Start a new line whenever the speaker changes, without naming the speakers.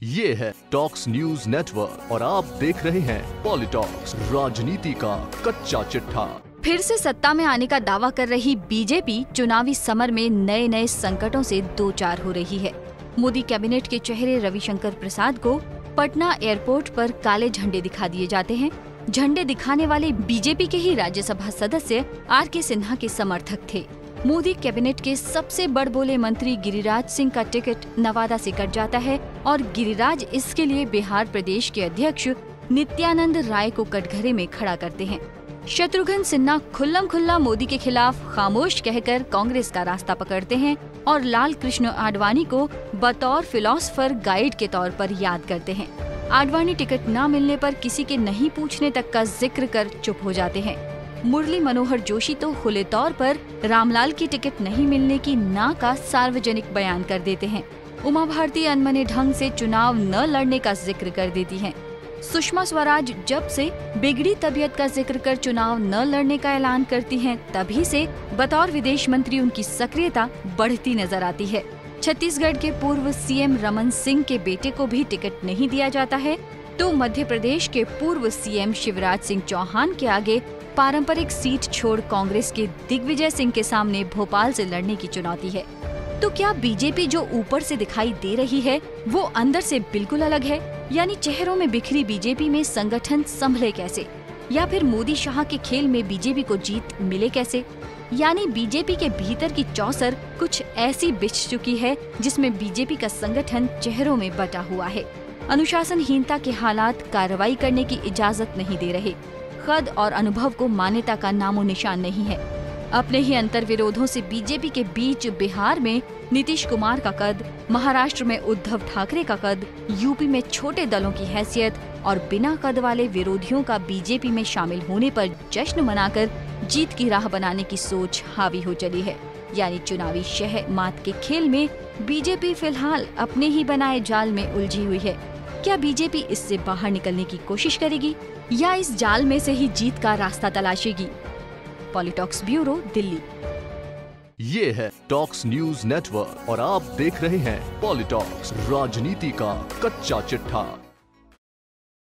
ये है talks news network और आप देख रहे हैं पॉलिटॉक्स, राजनीति का कच्चा चिट्ठा।
फिर से सत्ता में आने का दावा कर रही बीजेपी चुनावी समर में नए नए संकटों से दो चार हो रही है। मोदी कैबिनेट के चेहरे रविशंकर प्रसाद को पटना एयरपोर्ट पर काले झंडे दिखा दिए जाते हैं। झंडे दिखाने वाले बीजेपी के ही राज्यसभा सदस्य आर.के. सिन्हा के समर्थक थे। मोदी कैबिनेट के सबसे बड़बोले मंत्री गिरिराज सिंह का टिकट नवादा से कट जाता है और गिरिराज इसके लिए बिहार प्रदेश के अध्यक्ष नित्यानंद राय को कटघरे में खड़ा करते हैं। शत्रुघ्न सिन्हा खुल्लम खुल्ला मोदी के खिलाफ खामोश कहकर कांग्रेस का रास्ता पकड़ते हैं और लाल कृष्ण आडवाणी को बतौर फिलोसफर गाइड के तौर पर याद करते हैं। आडवाणी टिकट न मिलने पर किसी के नहीं पूछने तक का जिक्र कर चुप हो जाते हैं। मुरली मनोहर जोशी तो खुले तौर पर रामलाल की टिकट नहीं मिलने की ना का सार्वजनिक बयान कर देते हैं। उमा भारती अनमने ढंग से चुनाव न लड़ने का जिक्र कर देती हैं। सुषमा स्वराज जब से बिगड़ी तबीयत का जिक्र कर चुनाव न लड़ने का ऐलान करती हैं, तभी से बतौर विदेश मंत्री उनकी सक्रियता बढ़ती नजर आती है। छत्तीसगढ़ के पूर्व सीएम रमन सिंह के बेटे को भी टिकट नहीं दिया जाता है, तो मध्य प्रदेश के पूर्व सीएम शिवराज सिंह चौहान के आगे पारंपरिक सीट छोड़ कांग्रेस के दिग्विजय सिंह के सामने भोपाल से लड़ने की चुनौती है। तो क्या बीजेपी जो ऊपर से दिखाई दे रही है वो अंदर से बिल्कुल अलग है? यानी चेहरों में बिखरी बीजेपी में संगठन संभले कैसे? या फिर मोदी शाह के खेल में बीजेपी को जीत मिले कैसे? यानी बीजेपी के भीतर की चौसर कुछ ऐसी बिछ चुकी है जिसमें बीजेपी का संगठन चेहरों में बटा हुआ है। अनुशासनहीनता के हालात कार्रवाई करने की इजाजत नहीं दे रहे। कद और अनुभव को मान्यता का नामो निशान नहीं है। अपने ही अंतर विरोधों से बीजेपी के बीच बिहार में नीतीश कुमार का कद, महाराष्ट्र में उद्धव ठाकरे का कद, यूपी में छोटे दलों की हैसियत और बिना कद वाले विरोधियों का बीजेपी में शामिल होने पर जश्न मनाकर जीत की राह बनाने की सोच हावी हो चली है। यानी चुनावी शह मात के खेल में बीजेपी फिलहाल अपने ही बनाए जाल में उलझी हुई है। क्या बीजेपी इससे बाहर निकलने की कोशिश करेगी या इस जाल में से ही जीत का रास्ता तलाशेगी? पॉलिटॉक्स ब्यूरो, दिल्ली।
ये है टॉक्स न्यूज नेटवर्क और आप देख रहे हैं पॉलिटॉक्स, राजनीति का कच्चा चिट्ठा।